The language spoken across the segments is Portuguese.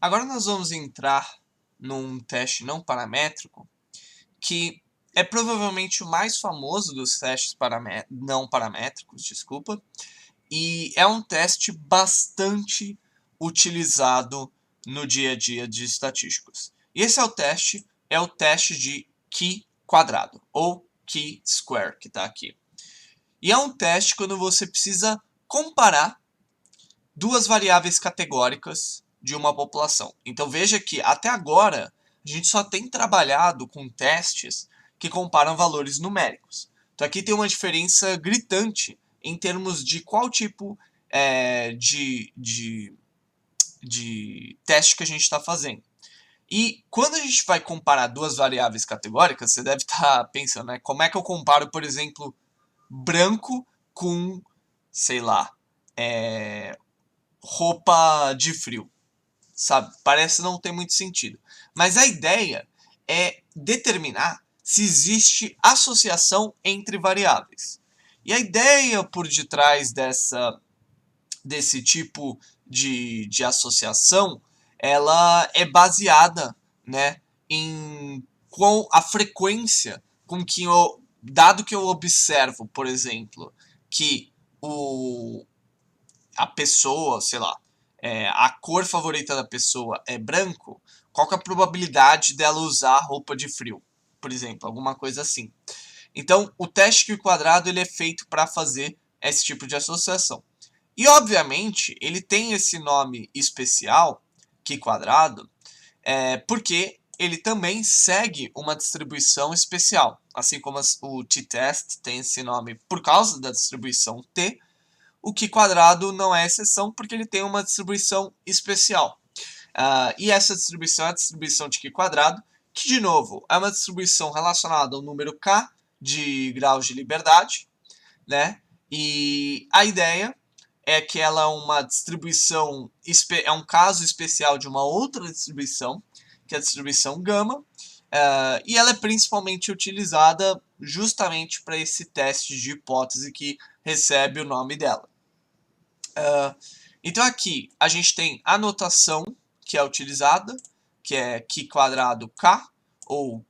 Agora nós vamos entrar num teste não paramétrico, que é provavelmente o mais famoso dos testes não paramétricos, desculpa, e é um teste bastante utilizado no dia a dia de estatísticos. E esse é o teste de chi-quadrado, ou chi-square, que está aqui. E é um teste quando você precisa comparar duas variáveis categóricas de uma população. Então veja que até agora a gente só tem trabalhado com testes que comparam valores numéricos. Então aqui tem uma diferença gritante em termos de qual tipo de teste que a gente está fazendo. E quando a gente vai comparar duas variáveis categóricas, você deve estar pensando, né? Como é que eu comparo, por exemplo, branco com, sei lá, roupa de frio, sabe? Parece não ter muito sentido. Mas a ideia é determinar se existe associação entre variáveis. E a ideia por detrás desse tipo de associação, ela é baseada, né, em qual a frequência com que dado que eu observo, por exemplo, que a pessoa, sei lá, a cor favorita da pessoa é branco, qual que é a probabilidade dela usar roupa de frio, por exemplo, alguma coisa assim. Então, o teste Q quadrado ele é feito para fazer esse tipo de associação. E, obviamente, ele tem esse nome especial, Q quadrado, porque ele também segue uma distribuição especial. Assim como o t-test tem esse nome por causa da distribuição t, o Q quadrado não é exceção porque ele tem uma distribuição especial. E essa distribuição é a distribuição de Q quadrado, que, de novo, é uma distribuição relacionada ao número k de graus de liberdade, né? E a ideia é que ela é uma distribuição, é um caso especial de uma outra distribuição, que é a distribuição gama, e ela é principalmente utilizada justamente para esse teste de hipótese que recebe o nome dela. Então aqui a gente tem a notação que é utilizada, que é Q quadrado K, ou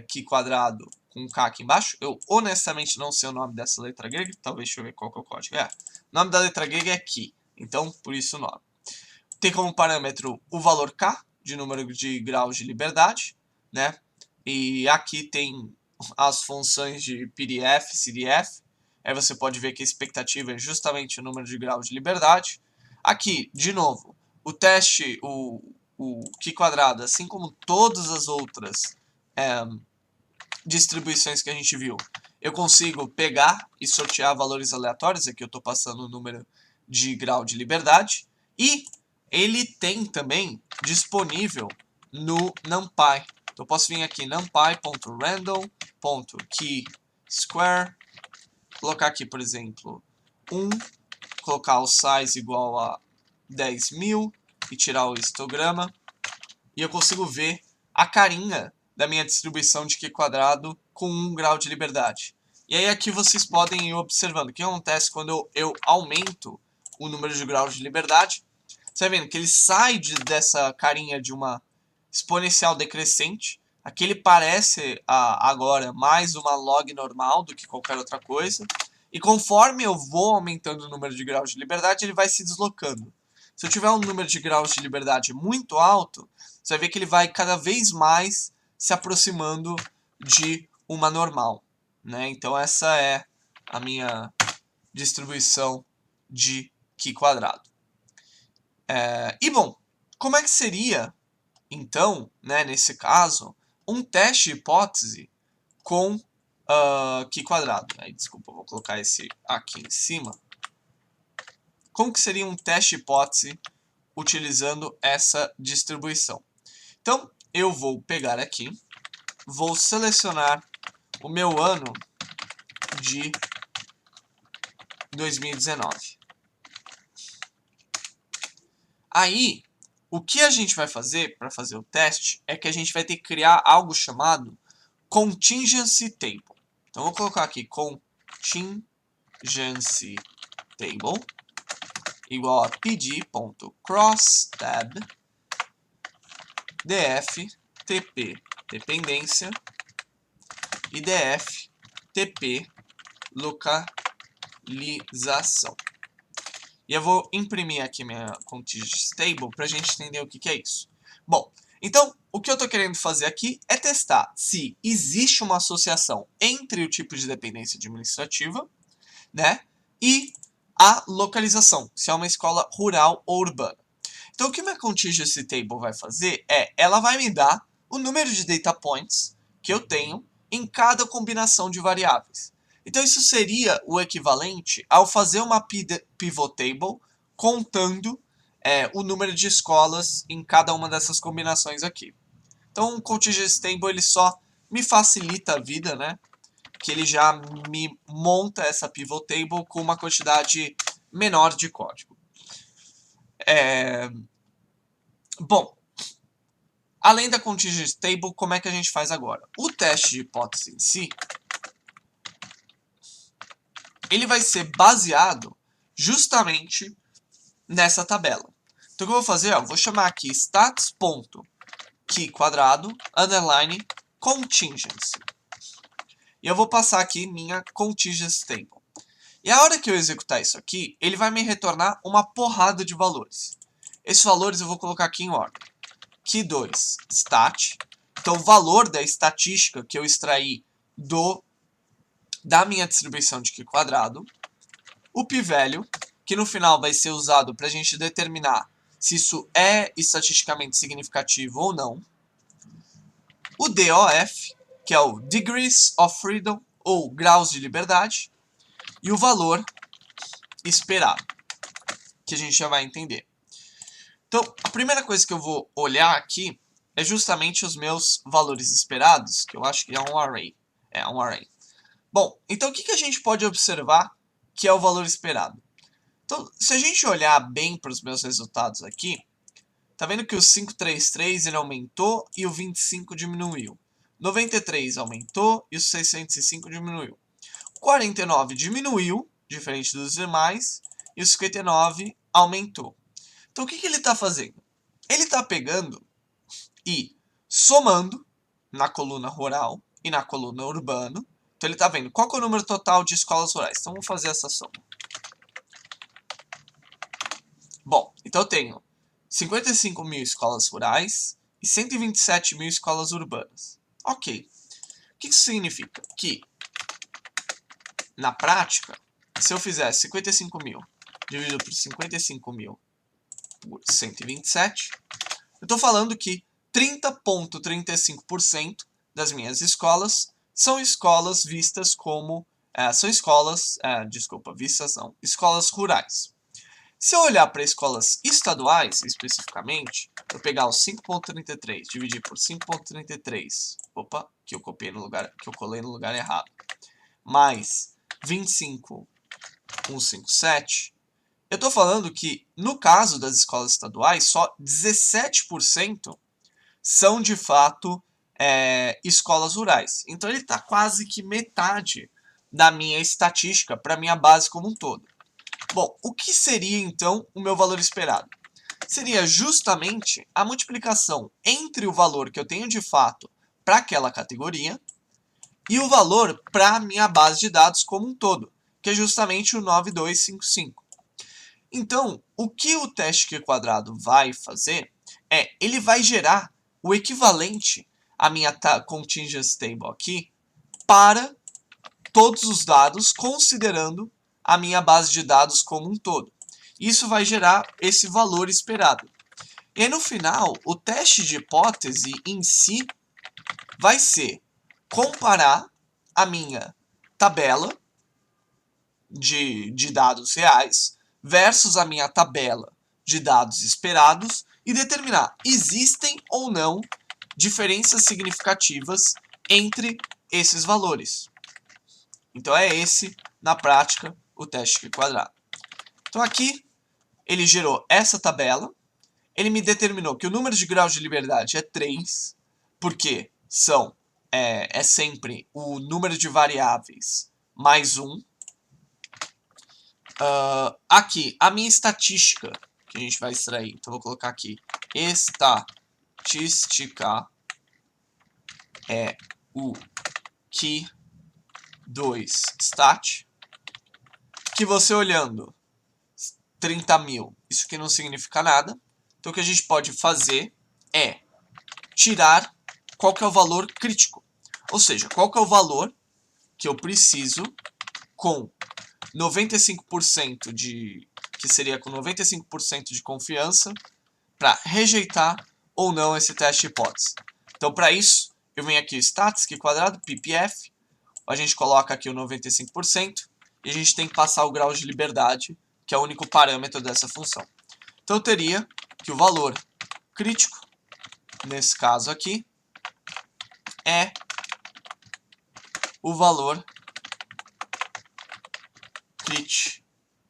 Q quadrado com K aqui embaixo. Eu honestamente não sei o nome dessa letra grega, talvez deixa eu ver qual que é o código. O nome da letra grega é Q, então por isso o nome. Tem como parâmetro o valor K, de número de graus de liberdade, né? E aqui tem as funções de PDF, CDF. Aí você pode ver que a expectativa é justamente o número de graus de liberdade. Aqui, de novo, o teste, o Q quadrado, assim como todas as outras distribuições que a gente viu, eu consigo pegar e sortear valores aleatórios. Aqui eu estou passando o número de grau de liberdade. E ele tem também disponível no NumPy. Então eu posso vir aqui numpy.random.keysquare, colocar aqui, por exemplo, 1, colocar o size igual a 10.000 e tirar o histograma. E eu consigo ver a carinha da minha distribuição de Q quadrado com 1 grau de liberdade. E aí aqui vocês podem ir observando o que acontece quando eu aumento o número de graus de liberdade. Você vai vendo que ele sai dessa carinha de uma exponencial decrescente. Aqui ele parece agora mais uma log normal do que qualquer outra coisa. E conforme eu vou aumentando o número de graus de liberdade, ele vai se deslocando. Se eu tiver um número de graus de liberdade muito alto, você vai ver que ele vai cada vez mais se aproximando de uma normal, né? Então essa é a minha distribuição de Q quadrado. E bom, como é que seria, então, né, nesse caso, um teste de hipótese com Q quadrado? Aí, desculpa, vou colocar esse aqui em cima. Como que seria um teste de hipótese utilizando essa distribuição? Então, eu vou pegar aqui, vou selecionar o meu ano de 2019. Aí, o que a gente vai fazer para fazer o teste é que a gente vai ter que criar algo chamado Contingency Table. Então, vou colocar aqui Contingency Table igual a pd.crossTab df tp dependência e df tp localização. E eu vou imprimir aqui minha contingent table para a gente entender o que é isso. Bom, então o que eu estou querendo fazer aqui é testar se existe uma associação entre o tipo de dependência administrativa, né, e a localização, se é uma escola rural ou urbana. Então o que minha contingency table vai fazer é, ela vai me dar o número de data points que eu tenho em cada combinação de variáveis. Então isso seria o equivalente ao fazer uma pivot table contando o número de escolas em cada uma dessas combinações aqui. Então o contingency table ele só me facilita a vida, né? Que ele já me monta essa pivot table com uma quantidade menor de código. Bom, além da contingent table, como é que a gente faz agora? O teste de hipótese em si, ele vai ser baseado justamente nessa tabela. Então o que eu vou fazer? Eu vou chamar aqui stats.key quadrado, underline, contingency. E eu vou passar aqui minha contingency table. E a hora que eu executar isso aqui, ele vai me retornar uma porrada de valores. Esses valores eu vou colocar aqui em ordem. Key2, stat. Então, o valor da estatística que eu extraí da minha distribuição de Q quadrado. O p-value, que no final vai ser usado para a gente determinar se isso é estatisticamente significativo ou não. O DOF, que é o Degrees of Freedom, ou graus de liberdade. E o valor esperado, que a gente já vai entender. Então, a primeira coisa que eu vou olhar aqui é justamente os meus valores esperados, que eu acho que é um array. É um array. Bom, então o que a gente pode observar que é o valor esperado? Então, se a gente olhar bem para os meus resultados aqui, tá vendo que o 533 ele aumentou e o 25 diminuiu. 93 aumentou e o 605 diminuiu. O 49 diminuiu, diferente dos demais, e o 59 aumentou. Então, o que ele está fazendo? Ele está pegando e somando na coluna rural e na coluna urbano. Então, ele está vendo qual é o número total de escolas rurais. Então, vamos fazer essa soma. Bom, então eu tenho 55 mil escolas rurais e 127 mil escolas urbanas. Ok. O que isso significa? Que, na prática, se eu fizer 55 mil dividido por 55 mil por 127, eu estou falando que 30,35% das minhas escolas são escolas vistas como... escolas rurais. Se eu olhar para escolas estaduais, especificamente, eu pegar o 5,33, dividir por 5,33, opa, que eu colei no lugar errado, mais 25,157, eu estou falando que, no caso das escolas estaduais, só 17% são, de fato, escolas rurais. Então, ele está quase que metade da minha estatística para a minha base como um todo. Bom, o que seria, então, o meu valor esperado? Seria justamente a multiplicação entre o valor que eu tenho, de fato, para aquela categoria e o valor para a minha base de dados como um todo, que é justamente o 9255. Então, o que o teste Q quadrado vai fazer é, ele vai gerar o equivalente à minha contingency table aqui para todos os dados, considerando a minha base de dados como um todo. Isso vai gerar esse valor esperado. E aí, no final, o teste de hipótese em si vai ser comparar a minha tabela de dados reais versus a minha tabela de dados esperados e determinar existem ou não diferenças significativas entre esses valores. Então é esse, na prática, o teste Q quadrado. Então aqui ele gerou essa tabela, ele me determinou que o número de graus de liberdade é 3, porque é sempre o número de variáveis mais 1. Aqui, a minha estatística, que a gente vai extrair, então vou colocar aqui, estatística. estatística é o que 2 stat, que você olhando 30.000, isso aqui não significa nada. Então o que a gente pode fazer é tirar qual que é o valor crítico. Ou seja, qual que é o valor que eu preciso com 95% que seria com 95% de confiança para rejeitar ou não esse teste de hipótese. Então para isso, eu venho aqui o statistic quadrado, ppf, a gente coloca aqui o 95% e a gente tem que passar o grau de liberdade, que é o único parâmetro dessa função. Então eu teria que o valor crítico, nesse caso aqui, é o valor crit,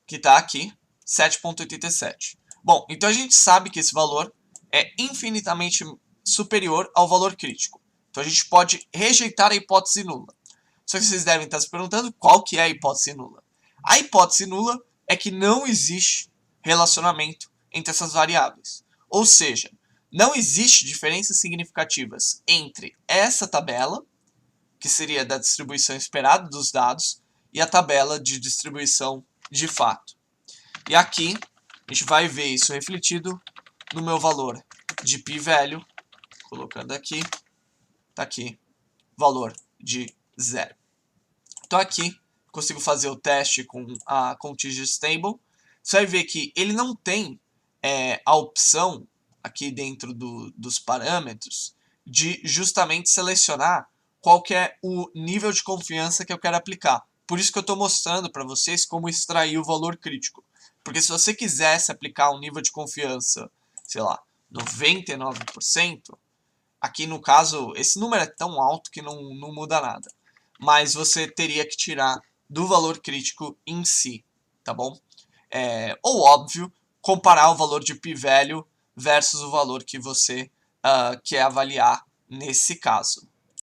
que está aqui, 7.87. Bom, então a gente sabe que esse valor é infinitamente superior ao valor crítico. Então a gente pode rejeitar a hipótese nula. Só que vocês devem estar se perguntando qual que é a hipótese nula. A hipótese nula é que não existe relacionamento entre essas variáveis. Ou seja, não existe diferenças significativas entre essa tabela, que seria da distribuição esperada dos dados, e a tabela de distribuição de fato. E aqui a gente vai ver isso refletido no meu valor de p-value, colocando aqui, tá aqui, valor de 0. Então aqui consigo fazer o teste com a Contiguous Table. Você vai ver que ele não tem a opção aqui dentro dos parâmetros de justamente selecionar qual que é o nível de confiança que eu quero aplicar. Por isso que eu estou mostrando para vocês como extrair o valor crítico. Porque se você quisesse aplicar um nível de confiança, sei lá, 99%, aqui no caso, esse número é tão alto que não muda nada. Mas você teria que tirar do valor crítico em si, tá bom? Ou, óbvio, comparar o valor de p-value versus o valor que você quer avaliar nesse caso.